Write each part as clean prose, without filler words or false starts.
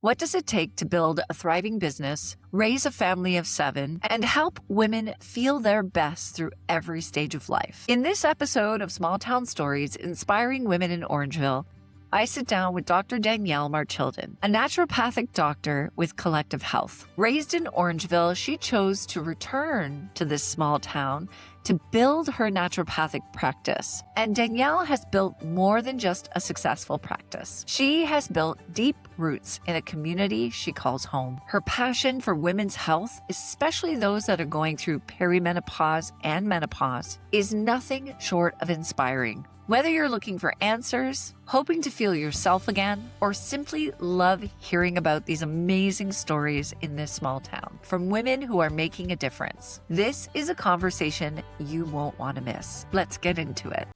What does it take to build a thriving business, raise a family of 7, and help women feel their best through every stage of life? In this episode of Small Town Stories, Inspiring Women in Orangeville, I sit down with Dr. Danielle Marchildon, a naturopathic doctor with Collective Health. Raised in Orangeville, she chose to return to this small town to build her naturopathic practice. And Danielle has built more than just a successful practice. She has built deep roots in a community she calls home. Her passion for women's health, especially those that are going through perimenopause and menopause, is nothing short of inspiring. Whether you're looking for answers, hoping to feel yourself again, or simply love hearing about these amazing stories in this small town from women who are making a difference, this is a conversation you won't want to miss. Let's get into it.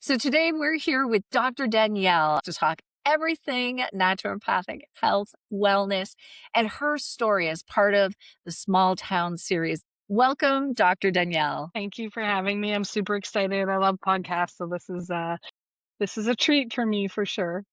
So today we're here with Dr. Danielle to talk everything naturopathic health, wellness, and her story as part of the Small Town series. Welcome, Dr. Danielle. Thank you for having me. I'm super excited. I love podcasts, so this is a treat for me for sure.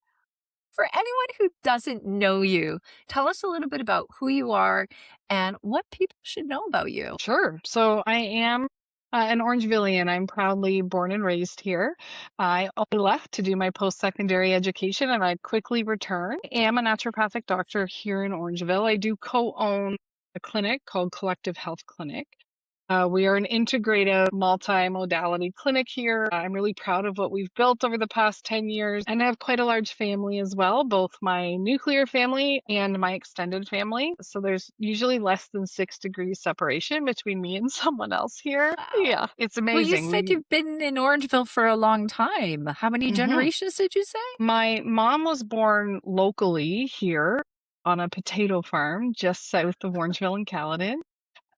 For anyone who doesn't know you, tell us a little bit about who you are and what people should know about you. Sure. So I am an Orangevillian. I'm proudly born and raised here. I only left to do my post-secondary education and I quickly returned. I am a naturopathic doctor here in Orangeville. I do co-own a clinic called Collective Health Clinic. We are an integrative multi-modality clinic here. I'm really proud of what we've built over the past 10 years, and I have quite a large family as well, both my nuclear family and my extended family. So there's usually less than 6 degrees separation between me and someone else here. Wow. Yeah, it's Well, amazing. you said you've been in Orangeville for a long time. How many generations did you say? My mom was born locally here on a potato farm just south of Orangeville and Caledon.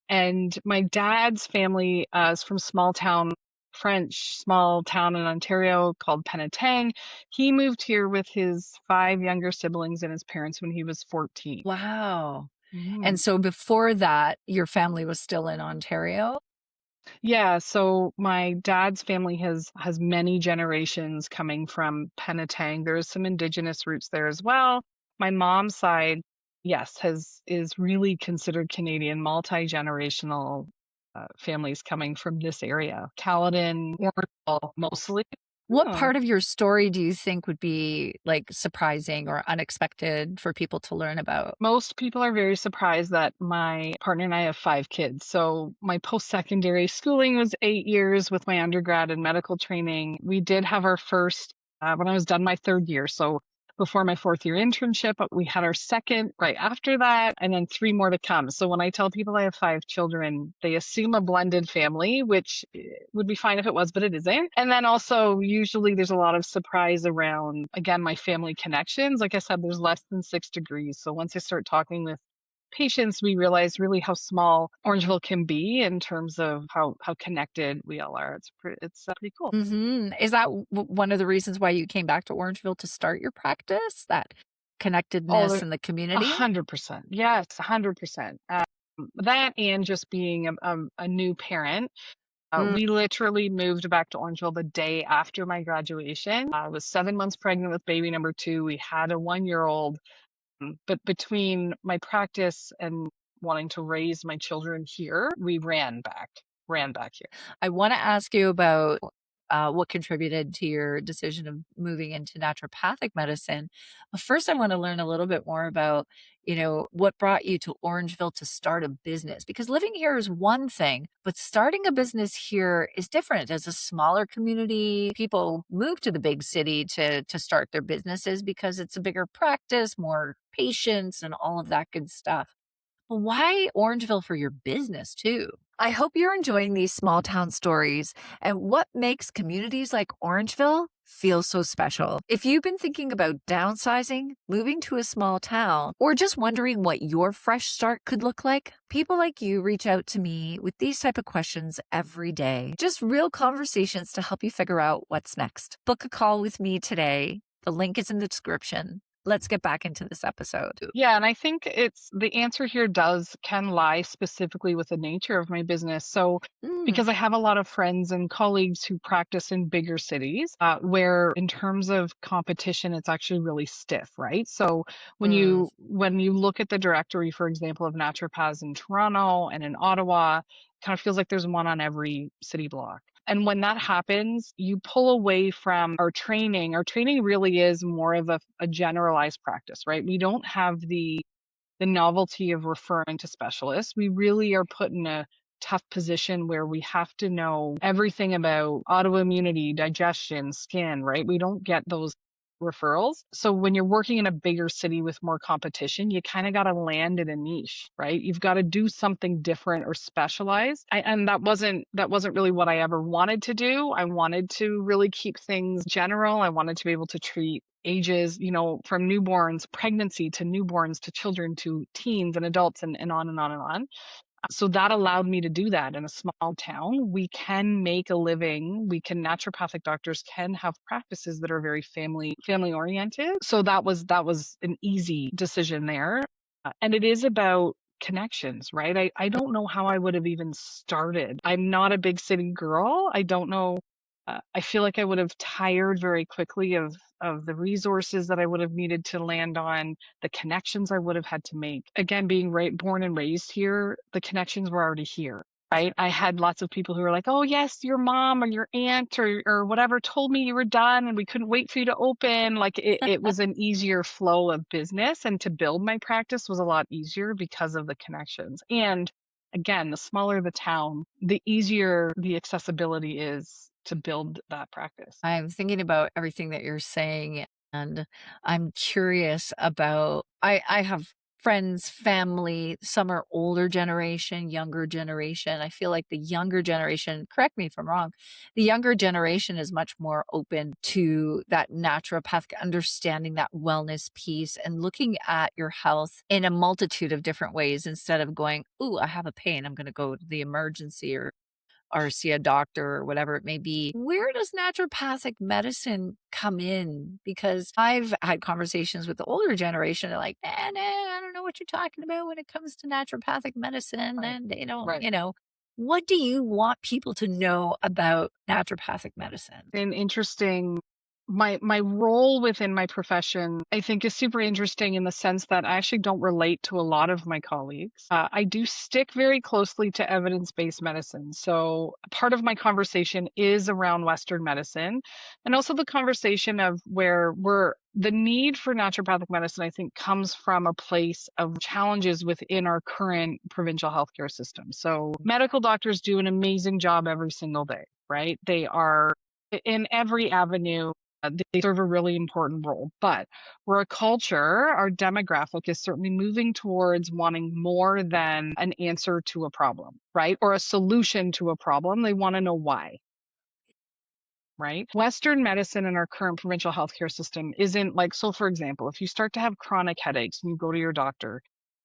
And my dad's family is from small town in Ontario called Penetang. He moved here with his 5 younger siblings and his parents when he was 14. Wow. Mhm. And so before that, your family was still in Ontario? Yeah, so my dad's family has many generations coming from Penetang. There's some indigenous roots there as well. My mom's side, yes, is really considered Canadian, multi-generational families coming from this area. Caledon, Orangeville, mostly. What Oh. part of your story do you think would be like surprising or unexpected for people to learn about? Most people are very surprised that my partner and I have 5 kids. So my post-secondary schooling was 8 years with my undergrad and medical training. We did have our first when I was done my 3rd year. So before my 4th year internship, we had our second right after that, and then 3 more to come. So when I tell people I have 5 children, they assume a blended family, which would be fine if it was, but it isn't. And then also usually there's a lot of surprise around, again, my family connections. Like I said, there's less than 6 degrees. So once I start talking with patients, we realize really how small Orangeville can be in terms of how connected we all are. It's pretty cool. Is that one of the reasons why you came back to Orangeville to start your practice? That connectedness in the community? 100%. Yes, 100%. That and just being a new parent. We literally moved back to Orangeville the day after my graduation. I was 7 months pregnant with baby number 2. We had a 1-year-old. But between my practice and wanting to raise my children here, we ran back here. I want to ask you about what contributed to your decision of moving into naturopathic medicine. But first, I want to learn a little bit more about, what brought you to Orangeville to start a business? Because living here is one thing, but starting a business here is different. As a smaller community, people move to the big city to start their businesses because it's a bigger practice, more patients, and all of that good stuff. But why Orangeville for your business too? I hope you're enjoying these small town stories and what makes communities like Orangeville feel so special. If you've been thinking about downsizing, moving to a small town, or just wondering what your fresh start could look like, people like you reach out to me with these type of questions every day. Just real conversations to help you figure out what's next. Book a call with me today. The link is in the description. let's get back into this episode. Yeah, and I think it's the answer here can lie specifically with the nature of my business. So, Mm, because I have a lot of friends and colleagues who practice in bigger cities, where in terms of competition, it's actually really stiff, right? So mm. when you look at the directory, for example, of naturopaths in Toronto and in Ottawa, it kind of feels like there's one on every city block. And when that happens, you pull away from our training. Our training really is more of a generalized practice, right? We don't have the novelty of referring to specialists. We really are put in a tough position where we have to know everything about autoimmunity, digestion, skin, right? We don't get those referrals. So when you're working in a bigger city with more competition, you kind of got to land in a niche, right? You've got to do something different or specialized. And that wasn't really what I ever wanted to do. I wanted to really keep things general. I wanted to be able to treat ages, from newborns, pregnancy to newborns to children to teens and adults and on and on and on. So that allowed me to do that in a small town. We can make a living. Naturopathic doctors can have practices that are very family oriented. So that was an easy decision there. And it is about connections, right? I don't know how I would have even started. I'm not a big city girl. I don't know. I feel like I would have tired very quickly of the resources that I would have needed to land on, the connections I would have had to make. Again, being born and raised here, the connections were already here, right? I had lots of people who were like, "Oh yes, your mom or your aunt or whatever told me you were done and we couldn't wait for you to open." Like it was an easier flow of business, and to build my practice was a lot easier because of the connections. And again, the smaller the town, the easier the accessibility is to build that practice. I'm thinking about everything that you're saying, and I'm curious about I have friends, family, some are older generation, younger generation. I feel like the younger generation, correct me if I'm wrong, the younger generation is much more open to that naturopathic understanding, that wellness piece, and looking at your health in a multitude of different ways instead of going, "Ooh, I have a pain. I'm going to go to the emergency or see a doctor or whatever it may be." Where does naturopathic medicine come in? Because I've had conversations with the older generation. They're like, nah, I don't know what you're talking about when it comes to naturopathic medicine. Right. And they don't, Right. what do you want people to know about naturopathic medicine? An interesting my role within my profession, I think, is super interesting in the sense that I actually don't relate to a lot of my colleagues. I do stick very closely to evidence-based medicine. So part of my conversation is around Western medicine, and also the conversation of where the need for naturopathic medicine, I think, comes from a place of challenges within our current provincial healthcare system. So medical doctors do an amazing job every single day, right? They are in every avenue. They serve a really important role. But we're a culture, our demographic is certainly moving towards wanting more than an answer to a problem, right? Or a solution to a problem. They want to know why. Right? Western medicine in our current provincial healthcare system isn't like, so for example, if you start to have chronic headaches and you go to your doctor,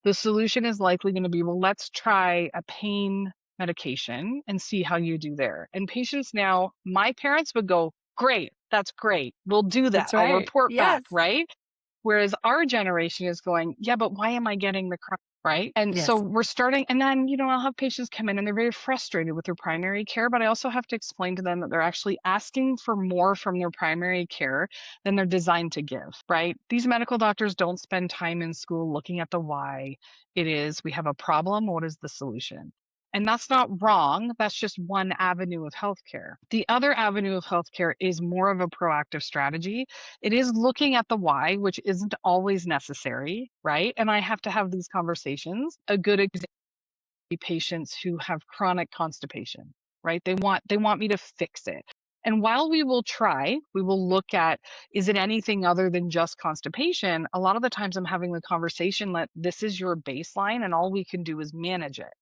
the solution is likely going to be, well, let's try a pain medication and see how you do there. And patients now, my parents would go, great, that's great. We'll do that. That's I'll right. report back, Yes. right? Whereas our generation is going, yeah, but why am I getting the chronic, right? And so Yes. we're starting, and then, I'll have patients come in and they're very frustrated with their primary care, but I also have to explain to them that they're actually asking for more from their primary care than they're designed to give, right? These medical doctors don't spend time in school looking at the why. It is, we have a problem. What is the solution? And that's not wrong. That's just one avenue of healthcare. The other avenue of healthcare is more of a proactive strategy. It is looking at the why, which isn't always necessary, right? And I have to have these conversations. A good example would be patients who have chronic constipation, right? They want me to fix it. And while we will look at, is it anything other than just constipation? A lot of the times I'm having the conversation that this is your baseline and all we can do is manage it,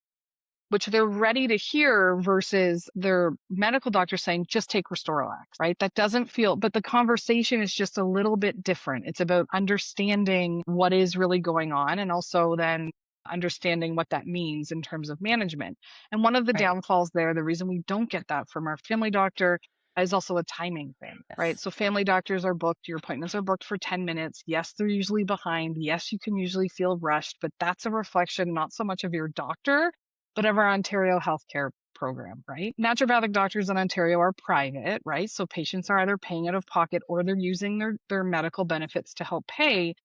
which they're ready to hear versus their medical doctor saying, just take Restoralax, right? That doesn't feel, but the conversation is just a little bit different. It's about understanding what is really going on and also then understanding what that means in terms of management. And one of the Right. downfalls there, the reason we don't get that from our family doctor is also a timing thing, right? Yes. So family doctors are booked, your appointments are booked for 10 minutes. Yes, they're usually behind. Yes, you can usually feel rushed, but that's a reflection not so much of your doctor, but of our Ontario healthcare program, right? Naturopathic doctors in Ontario are private, right? So patients are either paying out of pocket or they're using their medical benefits to help pay.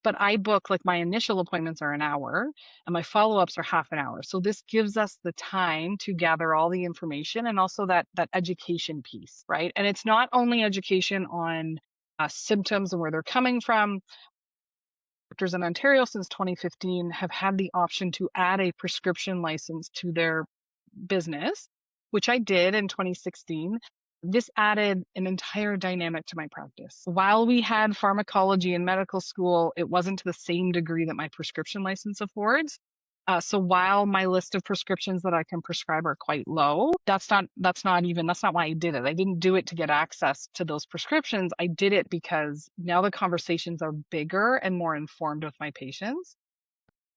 But I book, like, my initial appointments are an hour and my follow-ups are half an hour. So this gives us the time to gather all the information and also that education piece, right? And it's not only education on symptoms and where they're coming from. Doctors in Ontario since 2015 have had the option to add a prescription license to their business, which I did in 2016. This added an entire dynamic to my practice. While we had pharmacology in medical school, it wasn't to the same degree that my prescription license affords. So while my list of prescriptions that I can prescribe are quite low, that's not why I did it. I didn't do it to get access to those prescriptions. I did it because now the conversations are bigger and more informed with my patients.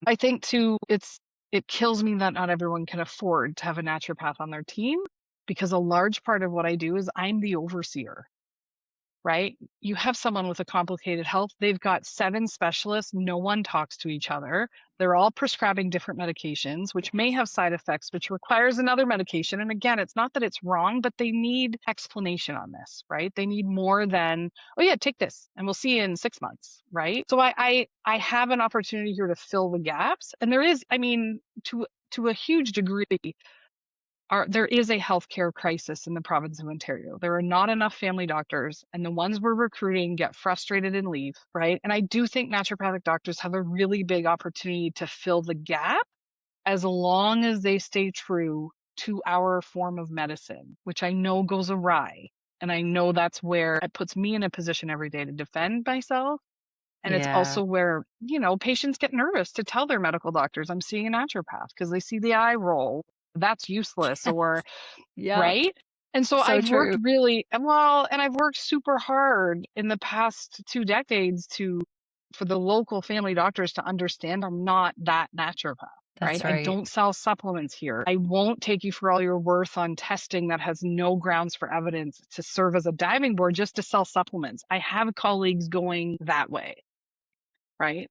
I think too, it kills me that not everyone can afford to have a naturopath on their team, because a large part of what I do is I'm the overseer, right? You have someone with a complicated health, they've got 7 specialists, no one talks to each other. They're all prescribing different medications, which may have side effects, which requires another medication. And again, it's not that it's wrong, but they need explanation on this, right? They need more than, oh yeah, take this and we'll see you in 6 months, right? So I have an opportunity here to fill the gaps. And there is, I mean, to a huge degree, there is a healthcare crisis in the province of Ontario. There are not enough family doctors, and the ones we're recruiting get frustrated and leave, right? And I do think naturopathic doctors have a really big opportunity to fill the gap as long as they stay true to our form of medicine, which I know goes awry. And I know that's where it puts me in a position every day to defend myself. And it's Yeah. also where, patients get nervous to tell their medical doctors, I'm seeing a naturopath, because they see the eye roll. That's useless, or Yep. right? And so So I've worked true. really well, and I've worked super hard in the past 2 decades for the local family doctors to understand I'm not that naturopath, right? That's I right. don't sell supplements here. I won't take you for all your worth on testing that has no grounds for evidence to serve as a diving board just to sell supplements. I have colleagues going that way, right?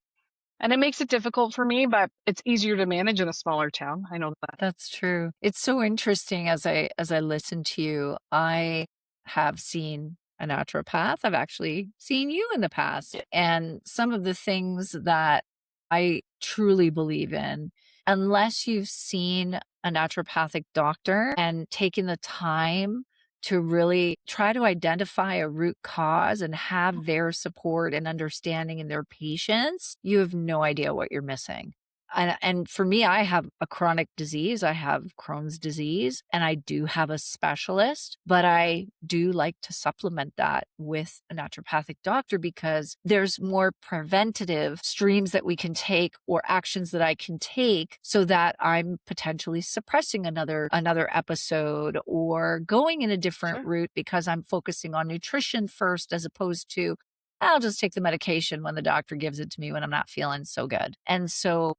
And it makes it difficult for me, but it's easier to manage in a smaller town. I know that. That's true. It's so interesting as I listen to you. I have seen a naturopath. I've actually seen you in the past. And some of the things that I truly believe in, unless you've seen a naturopathic doctor and taken the time to really try to identify a root cause and have their support and understanding in their patients, you have no idea what you're missing. And for me, I have a chronic disease. I have Crohn's disease, and I do have a specialist, but I do like to supplement that with a naturopathic doctor because there's more preventative streams that we can take or actions that I can take so that I'm potentially suppressing another episode or going in a different Sure. route because I'm focusing on nutrition first as opposed to I'll just take the medication when the doctor gives it to me when I'm not feeling so good. And so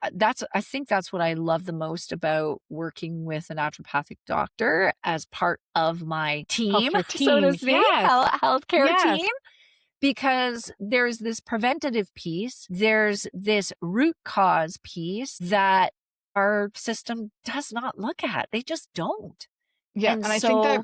I think that's what I love the most about working with a naturopathic doctor as part of my team, Healthcare so to team. speak, Yes. healthcare Yes. team, because there's this preventative piece, there's this root cause piece that our system does not look at. They just don't. Yeah. And And I think that, so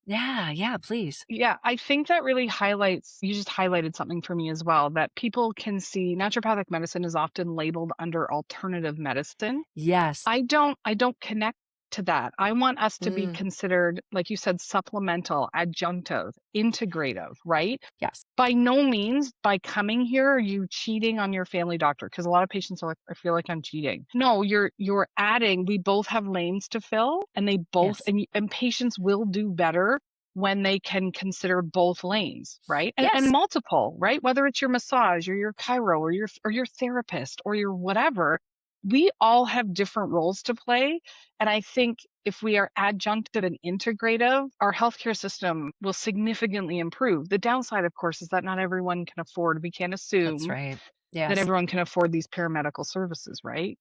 yeah, please. yeah, I think that really highlights, you just highlighted something for me as well, that people can see naturopathic medicine is often labeled under alternative medicine. Yes. I don't connect to that. I want us to be Mm, considered, like you said, supplemental, adjunctive, integrative, right? yes. By no means, by coming here, are you cheating on your family doctor? Because a lot of patients are like, I feel like I'm cheating. No, you're adding. We both have lanes to fill, and they both Yes. and patients will do better when they can consider both lanes, right? And Yes. multiple, right? Whether it's your massage or your chiro or your therapist or your whatever, we all have different roles to play. And I think if we are adjunctive and integrative, our healthcare system will significantly improve. The downside, of course, is that not everyone can afford, we can't That's assume right. that Yes. everyone can afford these paramedical services, right?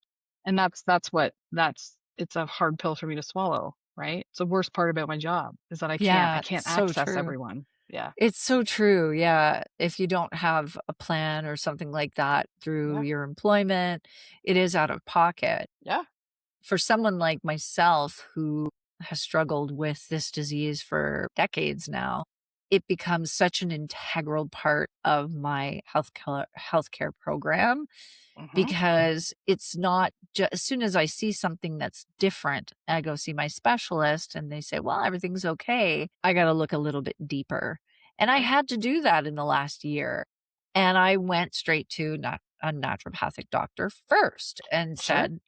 And it's a hard pill for me to swallow. right? It's the worst part about my job is that I Yeah, can't so access true. everyone. Yeah. It's so true, yeah. If you don't have a plan or something like that through Yeah. your employment, it is out of pocket. Yeah. For someone like myself who has struggled with this disease for decades now, it becomes such an integral part of my healthcare program Hmm. because it's not just as soon as I see something that's different, I go see my specialist and they say, well, everything's okay. I got to look a little bit deeper. And I Right. had to do that in the last year. And I went straight to a naturopathic doctor first and Sure. said,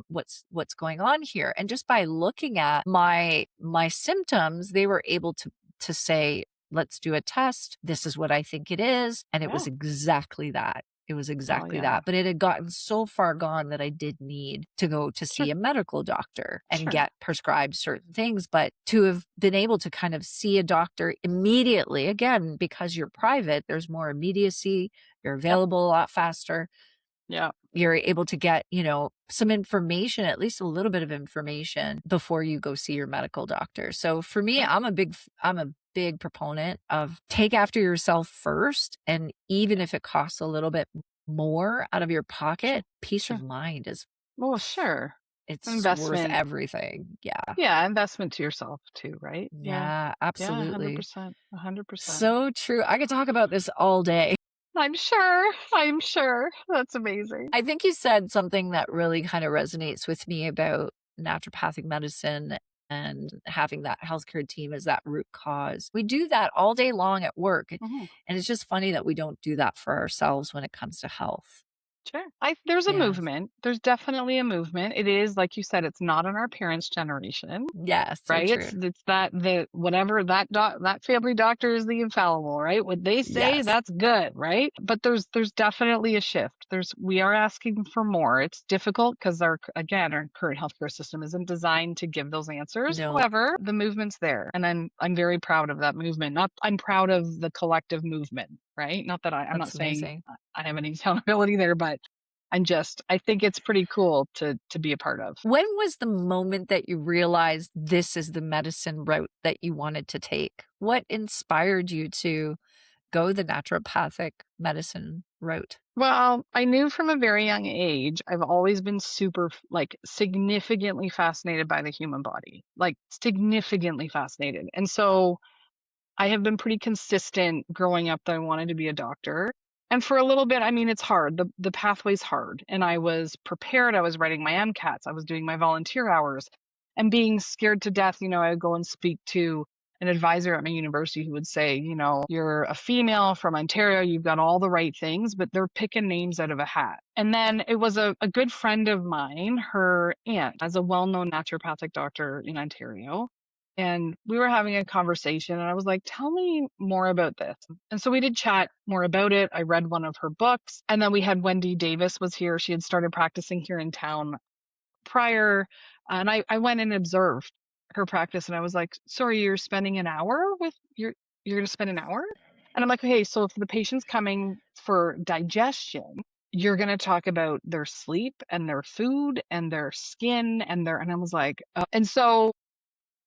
what's going on here? And just by looking at my symptoms, they were able to say, let's do a test. This is what I think it is. And it was Yeah. exactly that. It was Oh, exactly yeah. that, but it had gotten so far gone that I did need to go to Sure. see a medical doctor and Sure. get prescribed certain things, but to have been able to kind of see a doctor immediately, again, because you're private, there's more immediacy, you're Yep. available a lot faster. Yeah. You're able to get, some information, at least a little bit of information before you go see your medical doctor. So for me, Sure. I'm a big proponent of take after yourself first. And even if it costs a little bit more out of your Sure. pocket, peace of Sure. mind is Well, sure. it's worth Investment. everything. Yeah. Yeah. Investment to yourself too, right? Yeah. Yeah, Yeah. absolutely. 100%. 100%. So true. I could talk about this all day. I'm sure. I'm sure. That's amazing. I think you said something that really kind of resonates with me about naturopathic medicine and having that healthcare team as that root cause. We do that all day long at work. Mhm. And it's just funny that we don't do that for ourselves when it comes to health. Sure. There's a Yes. movement. There's definitely a movement. It is, like you said, it's not in our parents' generation. Yes, so Right? true. It's that the whatever that family doctor is the infallible, right? What they say, Yes. that's good, right? But there's definitely a shift. We are asking for more. It's difficult because our current healthcare system isn't designed to give those answers. No, However, the movement's there, and I'm very proud of that movement. Not I'm proud of the collective movement, right? Not that I'm not that's saying amazing. I have any accountability there, but I think it's pretty cool to be a part of. When was the moment that you realized this is the medicine route that you wanted to take? What inspired you to go the naturopathic medicine route? Well, I knew from a very young age, I've always been significantly fascinated by the human body, like significantly fascinated. And so I have been pretty consistent growing up that I wanted to be a doctor. And for a little bit, I mean, it's hard. The pathway's hard. And I was prepared. I was writing my MCATs. I was doing my volunteer hours and being scared to death. I would go and speak to an advisor at my university who would say, you're a female from Ontario. You've got all the right things, but they're picking names out of a hat. And then it was a good friend of mine, her aunt, as a well-known naturopathic doctor in Ontario. And we were having a conversation, and I was like, tell me more about this. And so we did chat more about it. I read one of her books. And then we had Wendy Davis was here. She had started practicing here in town prior. And I went and observed her practice, and I was like, sorry, you're going to spend an hour? And I'm like, okay, so if the patient's coming for digestion, you're going to talk about their sleep and their food and their skin and I was like,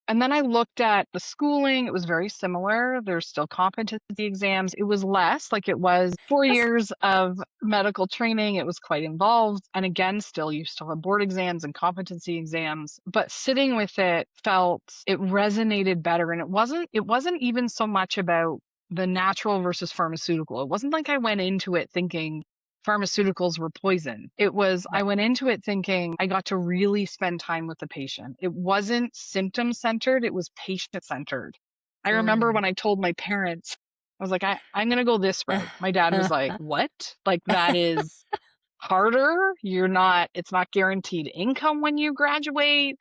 and then I looked at the schooling. It was very similar. There's still competency exams. It was less, like it was 4 years of medical training. It was quite involved. And again, you still have board exams and competency exams, but sitting with it it resonated better. And it wasn't even so much about the natural versus pharmaceutical. It wasn't like I went into it thinking pharmaceuticals were poison. I Right. went into it thinking I got to really spend time with the patient. It wasn't symptom centered, it was patient centered. I remember Mm. when I told my parents, I was like, I'm going to go this route. My dad was like, what? Like, that is harder. It's not guaranteed income when you graduate.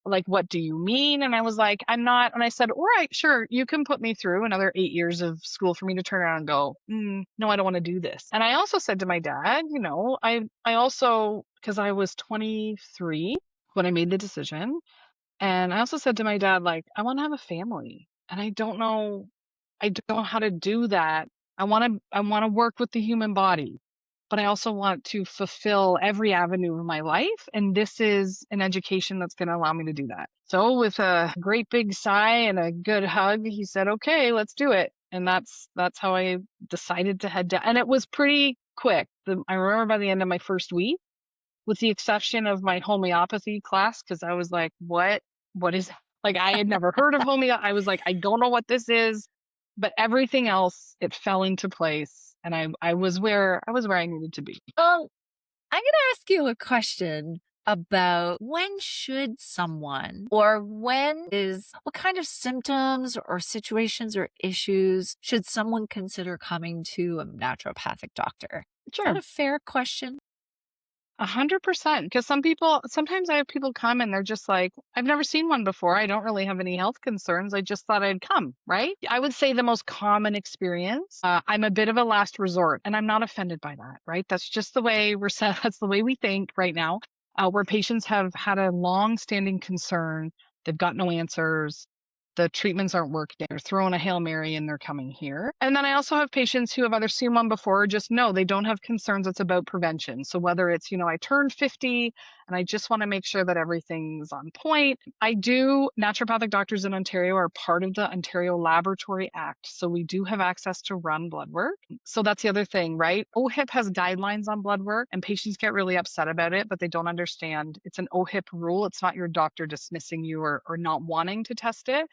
Like, what do you mean? And I was like, I'm not. And I said, all right, sure, you can put me through another 8 years of school for me to turn around and go, no, I don't want to do this. And I also said to my dad, I also, because I was 23 when I made the decision. And I also said to my dad, like, I want to have a family and I don't know how to do that. I want to work with the human body. but I also want to fulfill every avenue of my life. And this is an education that's going to allow me to do that. So with a great big sigh and a good hug, he said, okay, let's do it. And that's how I decided to head down. And it was pretty quick. I remember by the end of my first week, with the exception of my homeopathy class, because I was like, what is, like, I had never heard of homeopathy. I was like, I don't know what this is, but everything else, it fell into place. And I was where I needed to be. Well, I'm going to ask you a question about when should someone, or what kind of symptoms or situations or issues should someone consider coming to a naturopathic doctor? Is that Sure. a fair question? 100%. Because sometimes I have people come and they're just like, I've never seen one before. I don't really have any health concerns. I just thought I'd come, right? I would say the most common experience, I'm a bit of a last resort, and I'm not offended by that, right? That's just the way we're set. That's the way we think right now, where patients have had a long-standing concern. They've got no answers. The treatments aren't working. They're throwing a Hail Mary and they're coming here. And then I also have patients who have either seen one before or just know they don't have concerns. It's about prevention. So whether it's, I turned 50 and I just want to make sure that everything's on point. Naturopathic doctors in Ontario are part of the Ontario Laboratory Act. So we do have access to run blood work. So that's the other thing, right? OHIP has guidelines on blood work and patients get really upset about it, but they don't understand it's an OHIP rule. It's not your doctor dismissing you or not wanting to test it.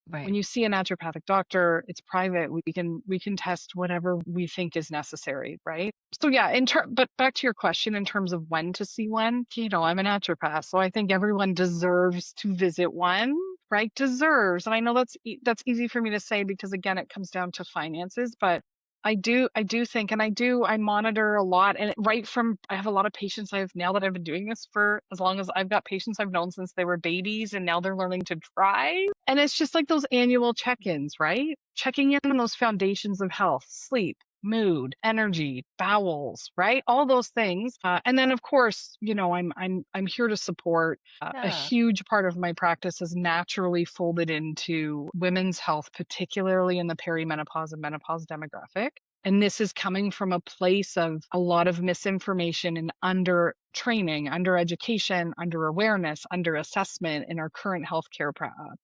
Right. When you see a naturopathic doctor, it's private. We can test whatever we think is necessary, right? So yeah, but back to your question in terms of when to see one, I'm a naturopath, so I think everyone deserves to visit one, right? Deserves. And I know that's easy for me to say because again, it comes down to finances, but I do think, and I monitor a lot. And I have a lot of patients I have now that I've been doing this for as long as I've got patients I've known since they were babies and now they're learning to drive. And it's just like those annual check-ins, right? Checking in on those foundations of health, sleep, mood, energy, bowels, right? All those things. And then of course, I'm here to support. A huge part of my practice is naturally folded into women's health, particularly in the perimenopause and menopause demographic. And this is coming from a place of a lot of misinformation and under training, under education, under awareness, under assessment in our current healthcare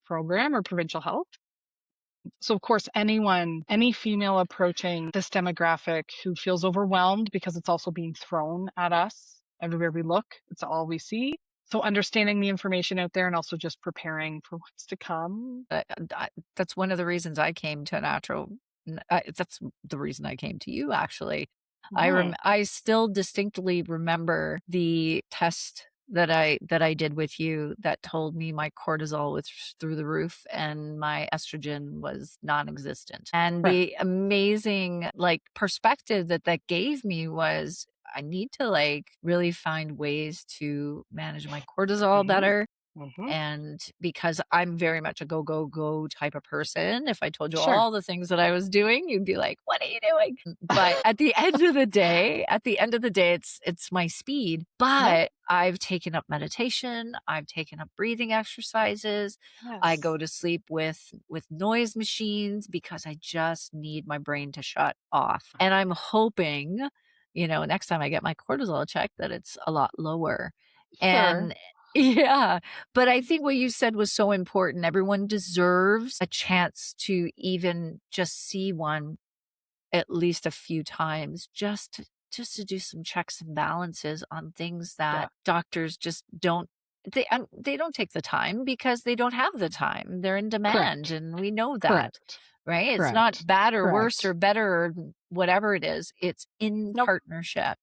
program or provincial health. So of course, any female approaching this demographic who feels overwhelmed because it's also being thrown at us everywhere we look, it's all we see. So understanding the information out there and also just preparing for what's to come. That's one of the reasons I came to that's the reason I came to you, actually. I still distinctly remember the test that I did with you that told me my cortisol was through the roof and my estrogen was non-existent. And the amazing perspective that gave me was I need to really find ways to manage my cortisol better. And because I'm very much a go, go, go type of person, if I told you all the things that I was doing, you'd be like, what are you doing? But at the end of the day, it's my speed. But I've taken up meditation. I've taken up breathing exercises. I go to sleep with noise machines because I just need my brain to shut off. And I'm hoping, next time I get my cortisol checked, that it's a lot lower. And yeah, but I think what you said was so important. Everyone deserves a chance to even just see one at least a few times, just to do some checks and balances on things that doctors just don't. They don't take the time because they don't have the time. They're in demand, and we know that, right? It's not bad or worse or better or whatever it is. It's in partnership.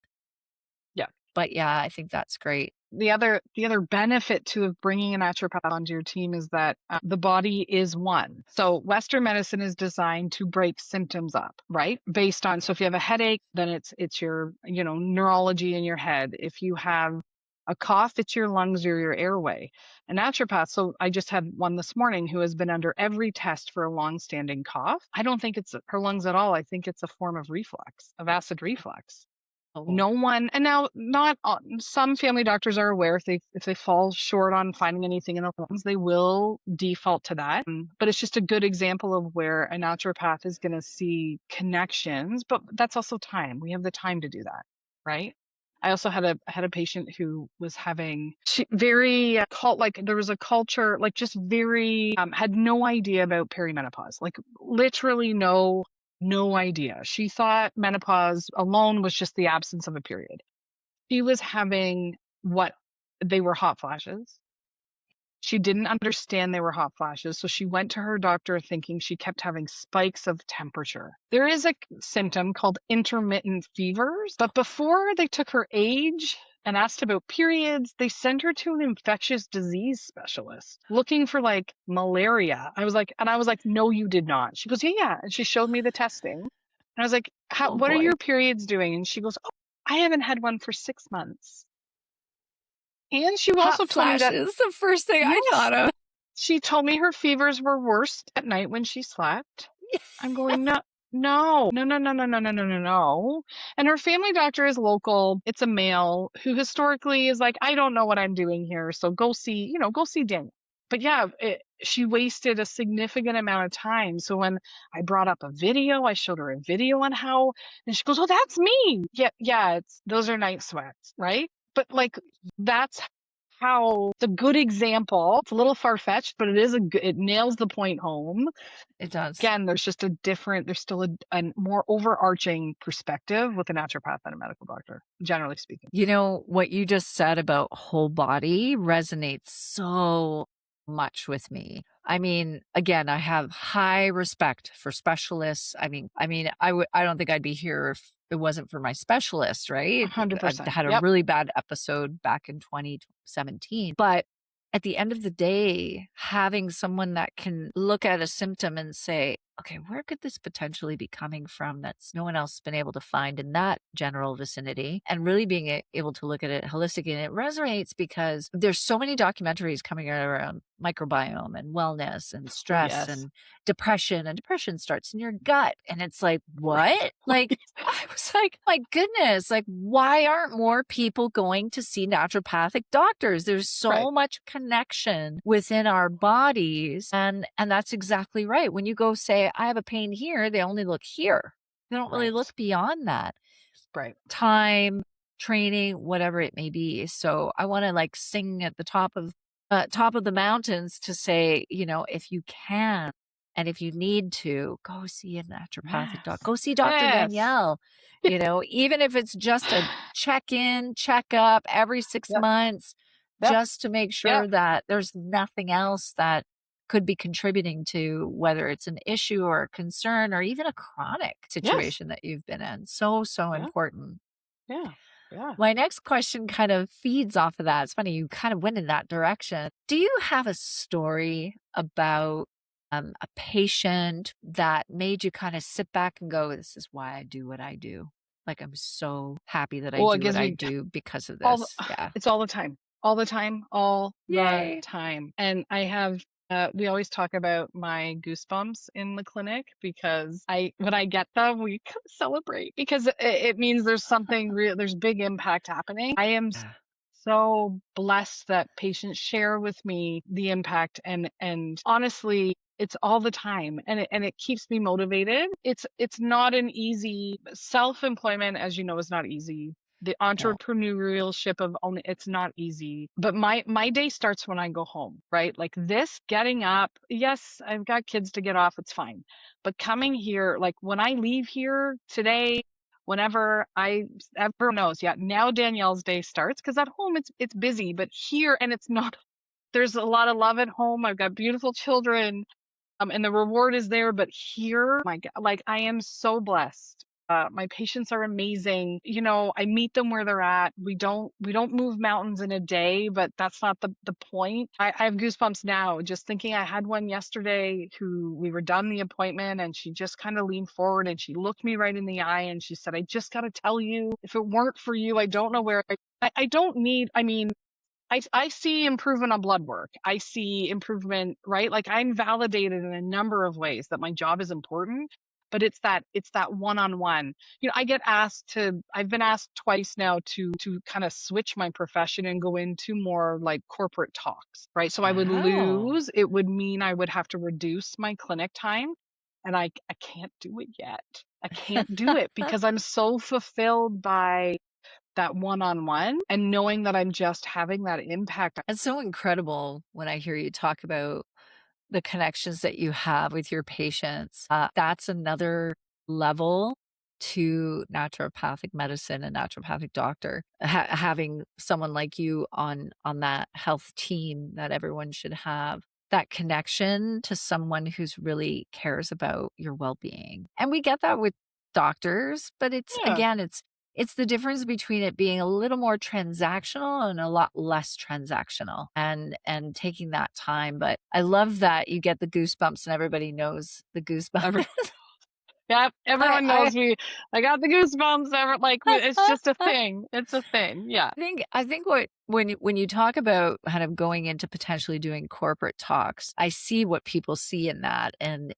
Yeah. But yeah, I think that's great. The other benefit to bringing a naturopath onto your team is that the body is one. So Western medicine is designed to break symptoms up, right? Based on, so if you have a headache, then it's your, neurology in your head. If you have a cough, it's your lungs or your airway. A naturopath, so I just had one this morning who has been under every test for a long-standing cough. I don't think it's her lungs at all. I think it's a form of acid reflux. No one, and now not some family doctors are aware if they fall short on finding anything in the lungs, they will default to that. But it's just a good example of where a naturopath is going to see connections, but that's also time. We have the time to do that, right? I also had a patient who was having very like there was a culture like just very had no idea about perimenopause, like literally no idea. She thought menopause alone was just the absence of a period. She was having what they were hot flashes. She didn't understand they were hot flashes, so she went to her doctor thinking she kept having spikes of temperature. There is a symptom called intermittent fevers, but before they took her age and asked about periods, they sent her to an infectious disease specialist looking for like malaria. I was like, no, you did not. She goes, yeah. And she showed me the testing. And I was like, Oh what are boy. your periods doing? And she goes, oh, I haven't had one for 6 months. And she Hot also told me that, flashes, the first thing I yes, thought of. she told me her fevers were worst at night when she slept. I'm going, no, no, no, no, no, no, no, no, no, no, no. And her family doctor is local. It's a male who historically is like, I don't know what I'm doing here. So go see Danielle. But yeah, she wasted a significant amount of time. So when I brought up a video, I showed her a video on how, and she goes, oh, that's me. Yeah, yeah, those are night sweats, right? But like, that's how it's a good example. It's a little far-fetched, but it nails the point home. It does. Again, there's still a more overarching perspective with a naturopath than a medical doctor, generally speaking. You know, what you just said about whole body resonates so much with me. I mean, again, I have high respect for specialists. I don't think I'd be here if it wasn't for my specialist, right? I 100%. had a Yep. really bad episode back in 2017. But at the end of the day, having someone that can look at a symptom and say, okay, where could this potentially be coming from that's no one else has been able to find in that general vicinity, and really being able to look at it holistically. And it resonates because there's so many documentaries coming out around microbiome and wellness and stress Yes. and depression starts in your gut. And it's like, what? Like, I was like, my goodness, like, why aren't more people going to see naturopathic doctors? There's so Right. much connection within our bodies. And that's exactly right. When you go say, I have a pain here, they only look here. They don't really Right. look beyond that. Right. Time, training, whatever it may be. So I want to like sing at the top of the mountains to say, you know, if you can and if you need to, go see a naturopathic doc. Yes. Go see Dr. Yes. Danielle. You know, even if it's just a check-in, check-up every 6 Yep. months, Yep. just to make sure Yep. that there's nothing else that could be contributing to whether it's an issue or a concern or even a chronic Yes. situation that you've been in. So, so Yeah. important. Yeah. Yeah. My next question kind of feeds off of that. It's funny, you kind of went in that direction. Do you have a story about a patient that made you kind of sit back and go, this is why I do what I do? Like, I'm so happy that I Well, it do what gives I me do because of all the, this. Yeah. it's all the time, all the time, all the Yay. time. And I have, we always talk about my goosebumps in the clinic because when I get them, we kind of celebrate because it means there's something real, there's big impact happening. I am Yeah. so blessed that patients share with me the impact, and honestly, it's all the time, and it keeps me motivated. It's not an easy self-employment, as you know, is not easy. The No. entrepreneurship of owning, it's not easy. But my day starts when I go home, right? Like this, getting up. Yes, I've got kids to get off. It's fine. But coming here, like when I leave here today, whenever everyone knows, yeah, now Danielle's day starts because at home it's busy, but here, and it's not, there's a lot of love at home. I've got beautiful children, and the reward is there. But here, my God, like I am so blessed. My patients are amazing. You know, I meet them where they're at. We don't move mountains in a day, but that's not the point. I have goosebumps now just thinking. I had one yesterday who we were done the appointment, and she just kind of leaned forward and she looked me right in the eye and she said, I just got to tell you, if it weren't for you, I don't know where I don't need, I mean, I see improvement on blood work. I see improvement, right? Like I'm validated in a number of ways that my job is important, but it's that one-on-one. You know, I've been asked twice now to kind of switch my profession and go into more like corporate talks, right? So Wow. it would mean I would have to reduce my clinic time, and I can't do it yet. I can't do it because I'm so fulfilled by that one-on-one and knowing that I'm just having that impact. It's so incredible when I hear you talk about the connections that you have with your patients. That's another level to naturopathic medicine and naturopathic doctor. Having someone like you on that health team that everyone should have. That connection to someone who's really cares about your well-being. And we get that with doctors, but it's Yeah, again, it's the difference between it being a little more transactional and a lot less transactional and taking that time. But I love that you get the goosebumps and everybody knows the goosebumps. yeah, I everyone I knows me. I got the goosebumps. It's just a thing. It's a thing. Yeah. I think what when you talk about kind of going into potentially doing corporate talks, I see what people see in that, and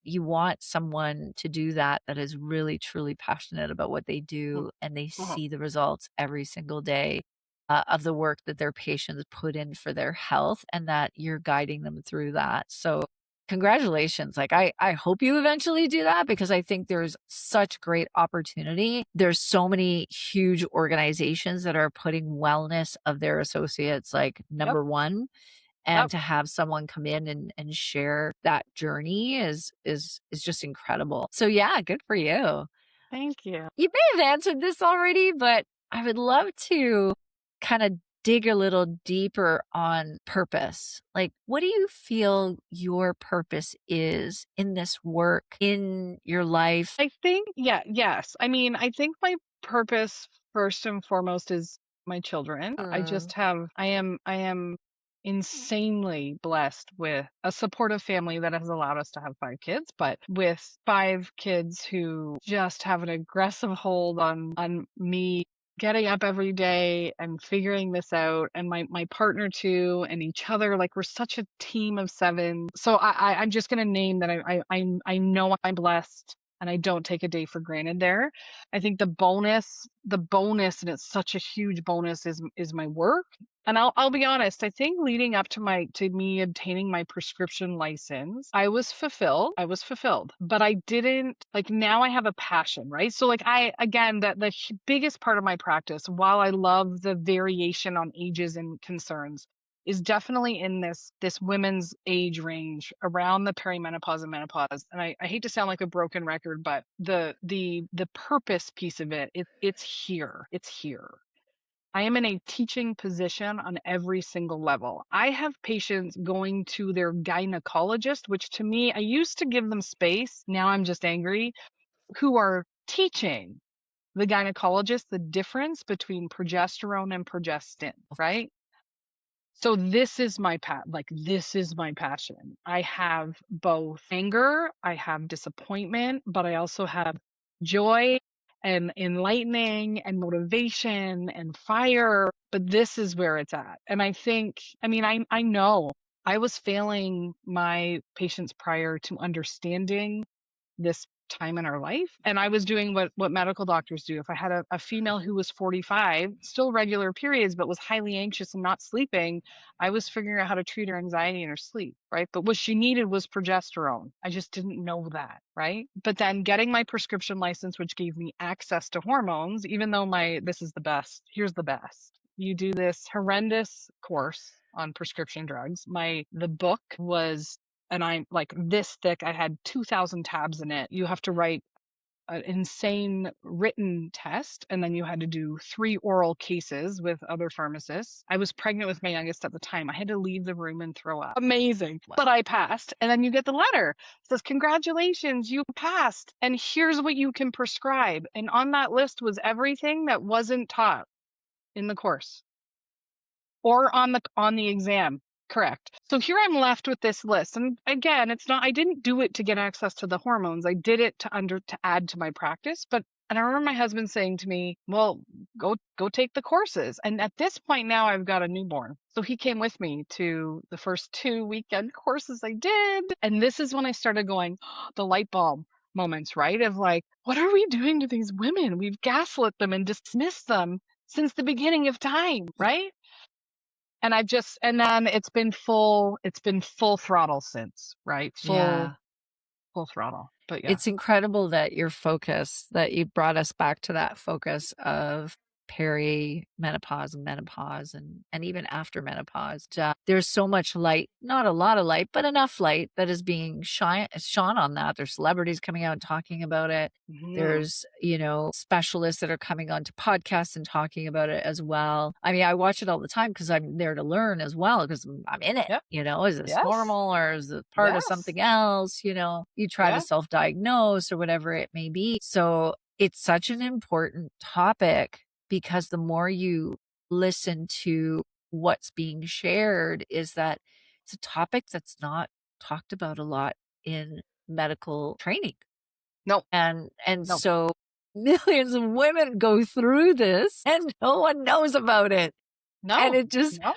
you want someone to do that is really truly passionate about what they do, and they Mhm. see the results every single day of the work that their patients put in for their health, and that you're guiding them through that. So congratulations. Like I hope you eventually do that because I think there's such great opportunity. There's so many huge organizations that are putting wellness of their associates like Yep. number one. And Yep. to have someone come in and share that journey is just incredible. So yeah, good for you. Thank you. You may have answered this already, but I would love to kind of dig a little deeper on purpose. Like, what do you feel your purpose is in this work, in your life? I think, yeah, yes. I mean, I think my purpose first and foremost is my children. Mm, I am insanely blessed with a supportive family that has allowed us to have 5 kids, but with 5 kids who just have an aggressive hold on me getting up every day and figuring this out, and my partner too, and each other. Like, we're such a team of 7. So I'm just gonna name that I know I'm blessed and I don't take a day for granted there. I think the bonus, and it's such a huge bonus, is my work. And I'll be honest, I think leading up to me obtaining my prescription license, I was fulfilled. I was fulfilled. But I didn't, like, now I have a passion, right? So like, I again, that the biggest part of my practice, while I love the variation on ages and concerns, is definitely in this women's age range around the perimenopause and menopause. And I hate to sound like a broken record, but the purpose piece of it's here. It's here. I am in a teaching position on every single level. I have patients going to their gynecologist, which to me, I used to give them space. Now I'm just angry, who are teaching the gynecologist the difference between progesterone and progestin, right? So this is this is my passion. I have both anger, I have disappointment, but I also have joy and enlightening and motivation and fire. But this is where it's at. And I think, I mean, I know I was failing my patients prior to understanding this time in our life. And I was doing what medical doctors do. If I had a female who was 45, still regular periods, but was highly anxious and not sleeping, I was figuring out how to treat her anxiety in her sleep, right? But what she needed was progesterone. I just didn't know that, right? But then getting my prescription license, which gave me access to hormones, even though this is the best, here's the best. You do this horrendous course on prescription drugs. The book was, and I'm like this thick. I had 2,000 tabs in it. You have to write an insane written test, and then you had to do 3 oral cases with other pharmacists. I was pregnant with my youngest at the time. I had to leave the room and throw up. Amazing. wow. But I passed. And then you get the letter. It says, congratulations, you passed. And here's what you can prescribe. And on that list was everything that wasn't taught in the course or on the exam. Correct. So here I'm left with this list. And again, it's not, I didn't do it to get access to the hormones. I did it to add to my practice. But, and I remember my husband saying to me, well, go take the courses. And at this point now I've got a newborn. So he came with me to the first 2 weekend courses I did. And this is when I started going, the light bulb moments, right? Of like, what are we doing to these women? We've gaslit them and dismissed them since the beginning of time, right? And and then it's been full throttle since, right? Yeah. Full throttle. But yeah. It's incredible that your focus, that you brought us back to that focus of perimenopause and menopause and even after menopause. There's so much light, not a lot of light, but enough light that is being shone on that. There's celebrities coming out and talking about it. Mhm. There's, specialists that are coming onto podcasts and talking about it as well. I mean, I watch it all the time because I'm there to learn as well because I'm in it. Yep. Is this Yes. normal or is it part of Yes. something else? You try to Yeah. self-diagnose or whatever it may be. So it's such an important topic because the more you listen to what's being shared is that it's a topic that's not talked about a lot in medical training. No. And No. so millions of women go through this and no one knows about it. And No. it just No.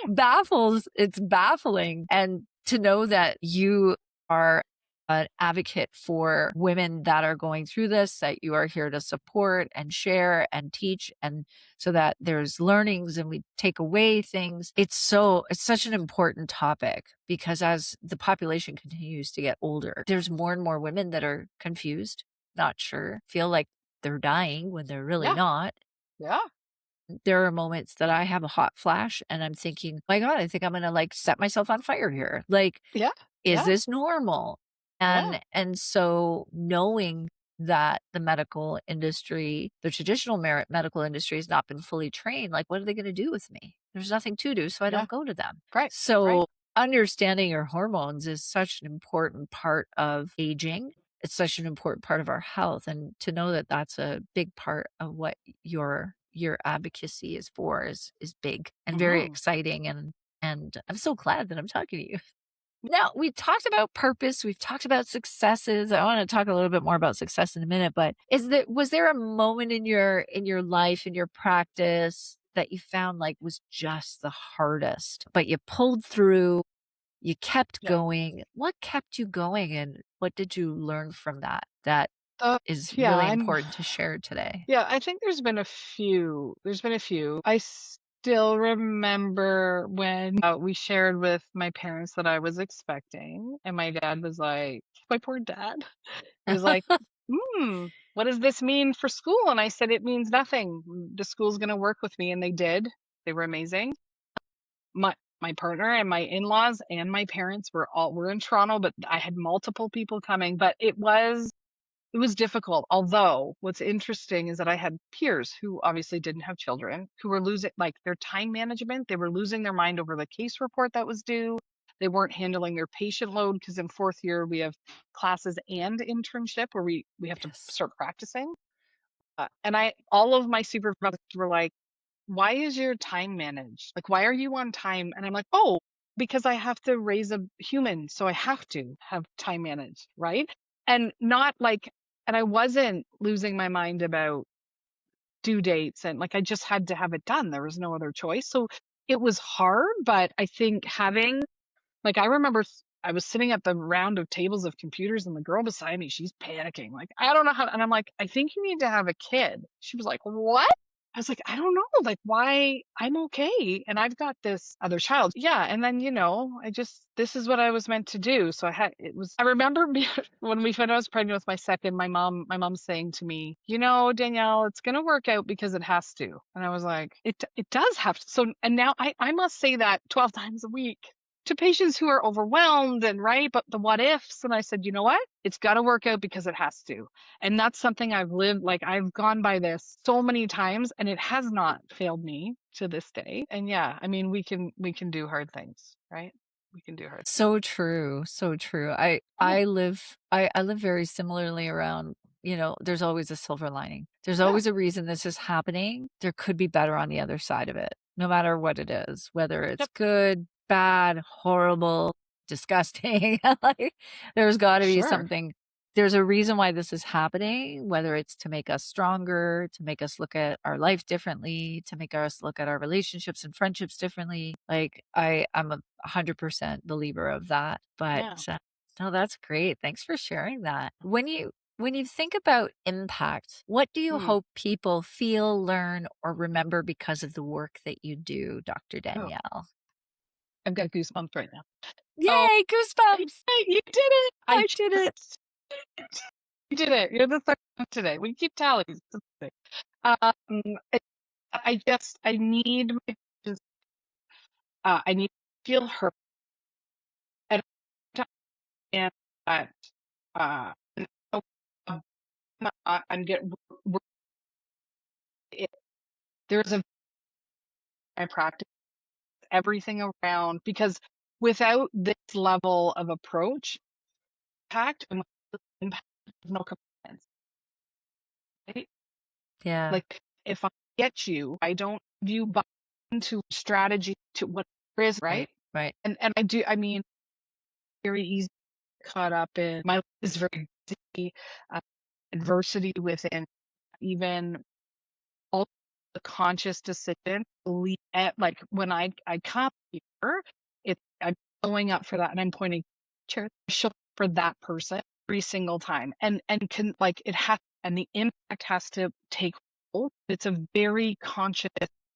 it's baffling. And to know that you are an advocate for women that are going through this, that you are here to support and share and teach, and so that there's learnings and we take away things. It's such an important topic because as the population continues to get older, there's more and more women that are confused, not sure, feel like they're dying when they're really Yeah. not. Yeah. There are moments that I have a hot flash and I'm thinking, my God, I think I'm going to like set myself on fire here. Like, Yeah. is Yeah. this normal? Yeah. And so knowing that the medical industry, the traditional medical industry has not been fully trained, like, what are they going to do with me? There's nothing to do, so I Yeah. don't go to them. Right. Right. So understanding your hormones is such an important part of aging. It's such an important part of our health. And to know that that's a big part of what your advocacy is for is big and very Mhm. exciting. And I'm so glad that I'm talking to you. Now, we talked about purpose, we've talked about successes. I want to talk a little bit more about success in a minute, but was there a moment in your life, in your practice that you found like was just the hardest, but you pulled through, you kept Yeah. going? What kept you going and what did you learn from that Uh, is yeah. really important to share today? Yeah. I think there's been a few. There's been a few. I still remember when we shared with my parents that I was expecting, and my dad was like, my poor dad. He was like, what does this mean for school? And I said, it means nothing. The school's going to work with me. And they did. They were amazing. My partner and my in-laws and my parents were in Toronto, but I had multiple people coming, but it was difficult. Although what's interesting is that I had peers who obviously didn't have children who were losing like their time management. They were losing their mind over the case report that was due. They weren't handling their patient load because in fourth year we have classes and internship where we have to Yes. start practicing. And all of my supervisors were like, why is your time managed? Like, why are you on time? And I'm like, oh, because I have to raise a human. So I have to have time managed. Right. And not like, and I wasn't losing my mind about due dates and like, I just had to have it done. There was no other choice. So it was hard, but I think like, I remember I was sitting at the round of tables of computers and the girl beside me, she's panicking. Like, I don't know how. And I'm like, I think you need to have a kid. She was like, what? I was like, I don't know. Like, why? I'm okay. And I've got this other child. Yeah. And then, this is what I was meant to do. So I remember when I was pregnant with my second, my mom saying to me, Danielle, it's going to work out because it has to. And I was like, it does have to. So, and now I must say that 12 times a week to patients who are overwhelmed and right, but the what ifs. And I said, you know what? It's got to work out because it has to. And that's something I've lived, like I've gone by this so many times and it has not failed me to this day. And yeah, I mean, we can do hard things, right? We can do hard. So true, so true. Yeah. I live very similarly around, there's always a silver lining. There's Yeah. always a reason this is happening. There could be better on the other side of it, no matter what it is, whether it's Yep. good, bad, horrible, disgusting. Like, there's got to be Sure. something. There's a reason why this is happening, whether it's to make us stronger, to make us look at our life differently, to make us look at our relationships and friendships differently. Like, I'm a 100% believer of that. But Yeah. no, that's great. Thanks for sharing that. When you think about impact, what do you Hmm. hope people feel, learn, or remember because of the work that you do, Dr. Oh, Danielle? I've got goosebumps right now. Oh, Yay, goosebumps! you did it. I I did it. just you did it. You're the third one today. We keep tallies. Um, I need my patients, I need to feel heard and to understand that, and so, I'm getting it, there's a I practice everything around because without this level of approach, impact has no compliance, right? Yeah. Like if I get you, I don't you buy into strategy to what there is, Right. right? Right. And I do, I mean, very easy caught up in my life is very busy, uh, adversity within even all the conscious decision at like when I come here, I'm showing up for that and I'm pointing chair show up for that person every single time. And can like it has and the impact has to take hold. It's a very conscious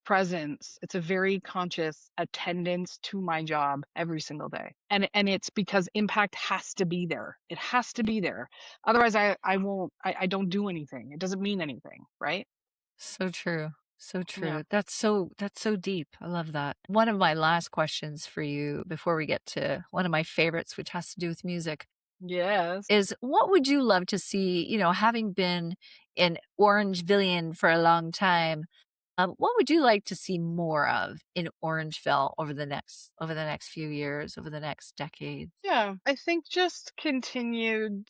presence. It's a very conscious attendance to my job every single day. And it's because impact has to be there. It has to be there. Otherwise I won't I don't do anything. It doesn't mean anything, right? So true. So Yeah. true. That's so deep. I love that. One of my last questions for you before we get to one of my favorites, which has to do with music, Yes. is what would you love to see, having been in Orangeville for a long time, what would you like to see more of in Orangeville over the next few years, over the next decade? Yeah, I think just continued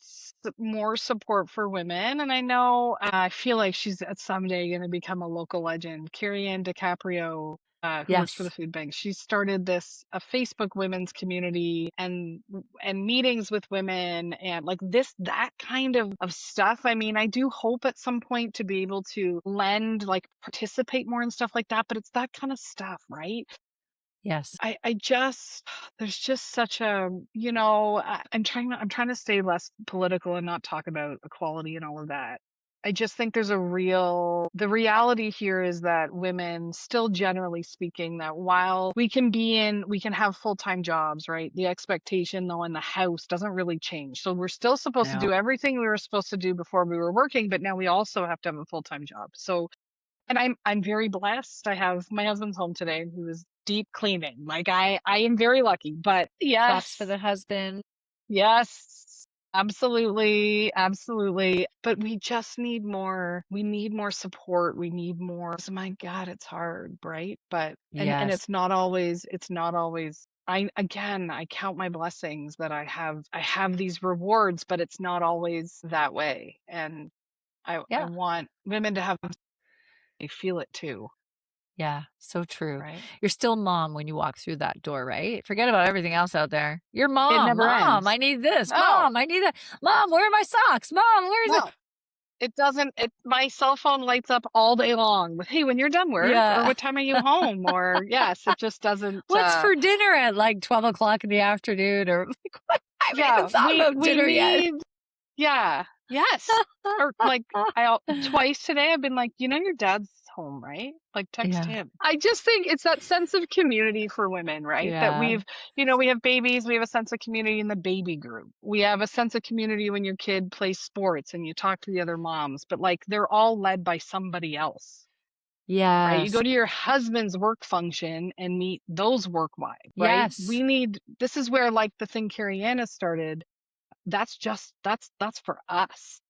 more support for women. And I know I feel like she's someday going to become a local legend. Carrie Ann DiCaprio, who works for the Yes. food bank, she started this a Facebook women's community and meetings with women and like that kind of stuff. I mean, I do hope at some point to be able to lend, like participate more in stuff like that, but it's that kind of stuff, right? Yes. I just there's just such a, I'm trying to stay less political and not talk about equality and all of that. I just think the reality here is that women still generally speaking that while we can have full-time jobs, right? The expectation though in the house doesn't really change. So we're still supposed to No. do everything we were supposed to do before we were working, but now we also have to have a full-time job. So and I'm very blessed. I have my husband's home today who is deep cleaning. Like I am very lucky. But Claps for yes, the husband. yes, absolutely, absolutely. But we just need more. We need more support. We need more. So my God, it's hard, right? But and Yes. it's not always I count my blessings that I have these rewards, but it's not always that way. And I Yeah. want women to have they feel it too, Yeah, so true. right? You're still mom when you walk through that door, right? Forget about everything else out there. You're It mom. never Mom, ends. I need this. No, Mom, I need that. Mom, where are my socks? Mom, where is it? no, it doesn't. My cell phone lights up all day long with, "Hey, when you're done work," or Yeah. "What time are you home?" Or yes, it just doesn't. What's for dinner at like 12 o'clock in the afternoon? Or like, what? I haven't even Yeah, thought about we dinner yet. need. Yeah, yes, or like twice today I've been like, your dad's home, right? Like text Yeah. him. I just think it's that sense of community for women, right? That Yeah. we have babies, we have a sense of community in the baby group. We have a sense of community when your kid plays sports and you talk to the other moms, but like they're all led by somebody else, right? You Yes. go to your husband's work function and meet those work wives, right? Yes. This is where like the thing Carrie Ann has started. That's for us.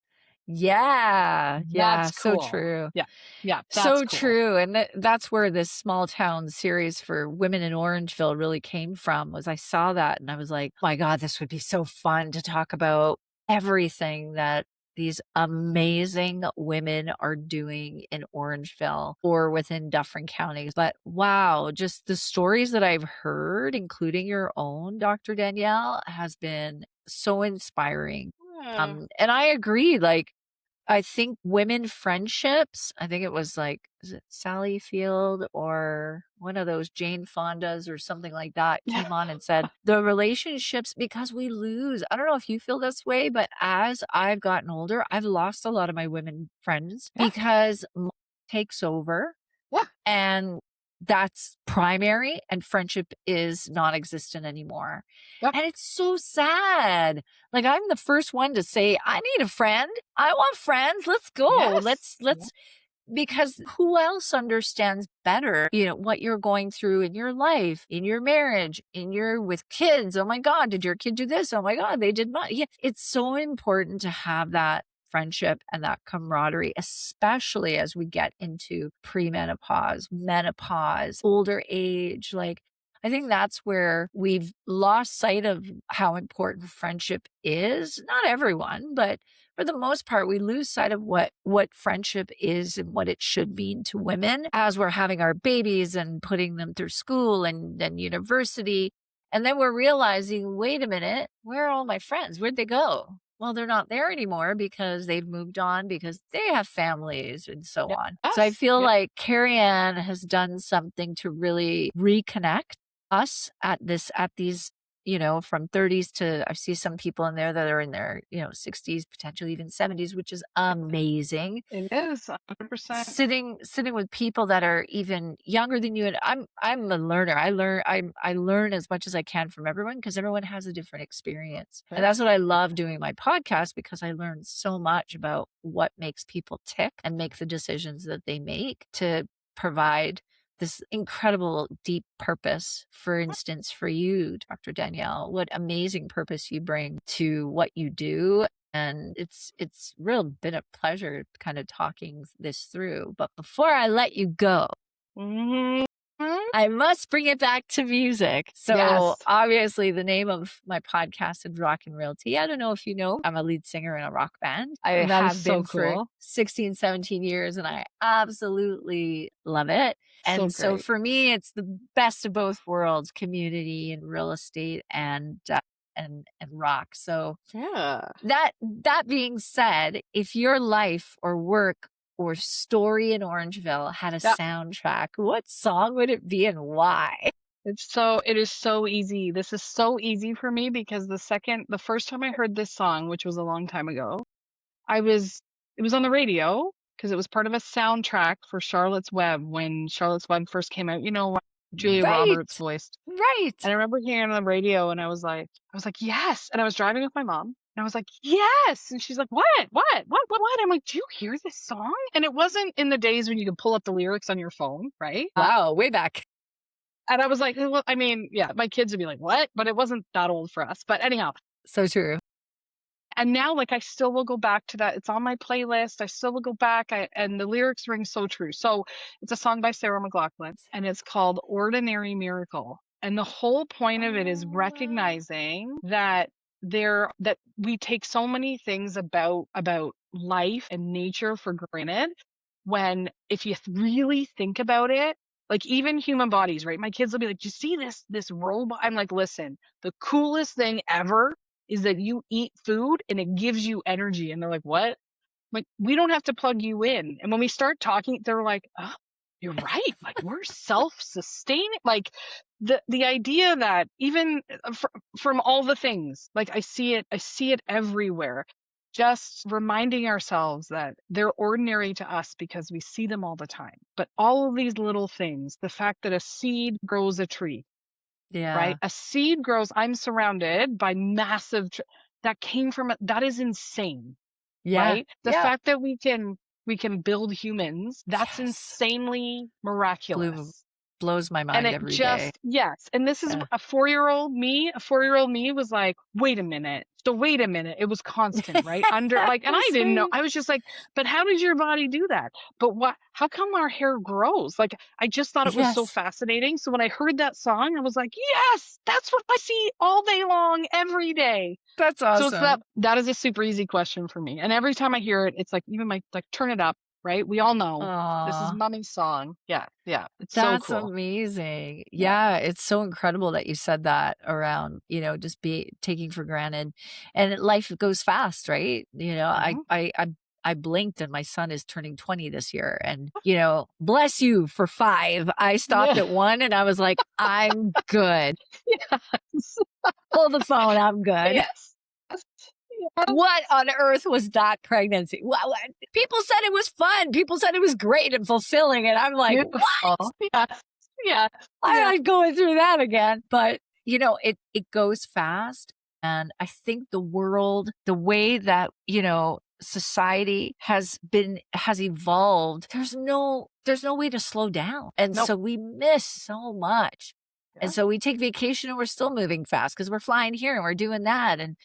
Yeah. Yeah. That's So cool. true. Yeah. Yeah, that's So cool. true. And that's where this small town series for women in Orangeville really came from. Was I saw that and I was like, my God, this would be so fun to talk about everything that these amazing women are doing in Orangeville or within Dufferin County. But wow, just the stories that I've heard, including your own, Dr. Danielle, has been so inspiring. Yeah. And I agree, like, I think women friendships, I think it was like, is it Sally Field or one of those Jane Fondas or something like that Yeah. came on and said, the relationships, because we lose. I don't know if you feel this way, but as I've gotten older, I've lost a lot of my women friends Yeah. because mom takes over Yeah. and that's primary and friendship is non-existent anymore. Yeah. And it's so sad. Like I'm the first one to say, I need a friend. I want friends. Let's go. Yes. Let's because who else understands better, what you're going through in your life, in your marriage, with kids. Oh my God, did your kid do this? Oh my God, they did not. Yeah, it's so important to have that friendship and that camaraderie, especially as we get into premenopause, menopause, older age. Like, I think that's where we've lost sight of how important friendship is. Not everyone, but for the most part, we lose sight of what friendship is and what it should mean to women as we're having our babies and putting them through school and then university. And then we're realizing, wait a minute, where are all my friends? Where'd they go? Well, they're not there anymore because they've moved on, because they have families and so on. So I Yes. feel Yep. like Carrie Ann has done something to really reconnect us at these, from 30s to, I see some people in there that are in their, 60s, potentially even 70s, which is amazing. It is 100%. Sitting with people that are even younger than you. And I'm a learner. I learn as much as I can from everyone, because everyone has a different experience. And that's what I love doing my podcast, because I learn so much about what makes people tick and make the decisions that they make to provide this incredible deep purpose. For instance, for you, Dr. Danielle, what amazing purpose you bring to what you do. And it's real been a pleasure kind of talking this through. But before I let you go, I must bring it back to music. So Yes. obviously the name of my podcast is Rock and Realty. I don't know if you know, I'm a lead singer in a rock band. I That is have so been for cool. 16, 17 years, and I absolutely love it. And so great. for me, it's the best of both worlds, community and real estate and rock. So Yeah. that being said, if your life or work or story in Orangeville had a Yep. soundtrack, what song would it be and why? It is so easy. This is so easy for me because the first time I heard this song, which was a long time ago, it was on the radio because it was part of a soundtrack for Charlotte's Web when Charlotte's Web first came out. Julia Roberts Right. voiced. Right. And I remember hearing it on the radio and I was like, yes. And I was driving with my mom and I was like, yes. And she's like, what? I'm like, do you hear this song? And it wasn't in the days when you could pull up the lyrics on your phone, right? Wow, way back. And I was like, well, I mean, yeah, my kids would be like, what? But it wasn't that old for us. But anyhow, So true. and now like I still will go back to that. It's on my playlist. I still will go back and the lyrics ring so true. So it's a song by Sarah McLachlan and it's called Ordinary Miracle. And the whole point of it is recognizing that that we take so many things about life and nature for granted, when if you really think about it, like even human bodies, right? My kids will be like, "Do you see this robot?" I'm like, "Listen, the coolest thing ever is that you eat food and it gives you energy." And they're like, "What?" Like, we don't have to plug you in. And when we start talking, they're like, "Oh, you're right. Like, we're self-sustaining." Like the idea that even from all the things, like I see it everywhere. Just reminding ourselves that they're ordinary to us because we see them all the time. But all of these little things, the fact that a seed grows a tree, Yeah. right? A seed grows. I'm surrounded by massive that came from that is insane. Yeah. Right? The Yeah. fact that we can build humans, that's Yes. insanely miraculous. Blows my And mind it every just, day. yes. And this is Yeah. a 4-year-old me. A 4-year-old me was like, wait a minute. So wait a minute. It was constant, right? Under like, and I didn't know. I was just like, but how does your body do that? But how come our hair grows? Like, I just thought it was so Yes. fascinating. So when I heard that song, I was like, yes, that's what I see all day long, every day. That's So awesome. it's that is a super easy question for me. And every time I hear it, it's like even turn it up, right? We all know this is Aw. mommy's song. Yeah. It's That's so cool. amazing. Yeah. Yeah, it's so incredible that you said that around, just be taking for granted. And life goes fast, right? I blinked and my son is turning 20 this year. And, bless you for 5. I stopped Yeah. at 1 and I was like, I'm good. Yes. Pull the phone, I'm good. Yes. What on earth was that pregnancy? People said it was fun. People said it was great and fulfilling. And I'm like, what? Yes. Yeah. I'm not going through that again. But, it goes fast. And I think the world, the way that, society has evolved, there's no way to slow down. And Nope. so we miss so much. And Yeah. so we take vacation and we're still moving fast because we're flying here and we're doing that and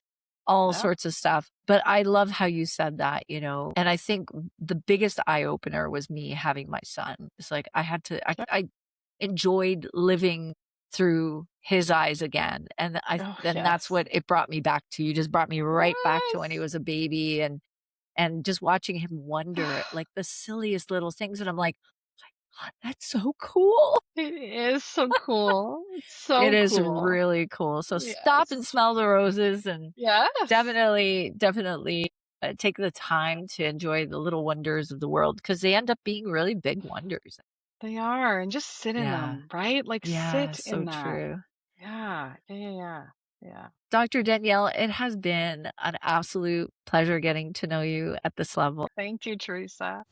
all Yeah. sorts of stuff. But I love how you said that, and I think the biggest eye opener was me having my son. It's like I had to, Sure. I enjoyed living through his eyes again. And Oh, then that's yes. what it brought me back to. You just brought me right back to when he Yes. was a baby and just watching him wonder at like the silliest little things. And I'm like, God, that's so cool. It is so cool. It's It so is cool. really cool. So stop and Yes. smell the roses and Yes. definitely take the time to enjoy the little wonders of the world because they end up being really big wonders. They are, and just sit in Yeah. them, right? Like, Yeah, sit so in that. true. Yeah. Yeah, yeah, yeah. Yeah. Dr. Danielle, it has been an absolute pleasure getting to know you at this level. Thank you, Teresa.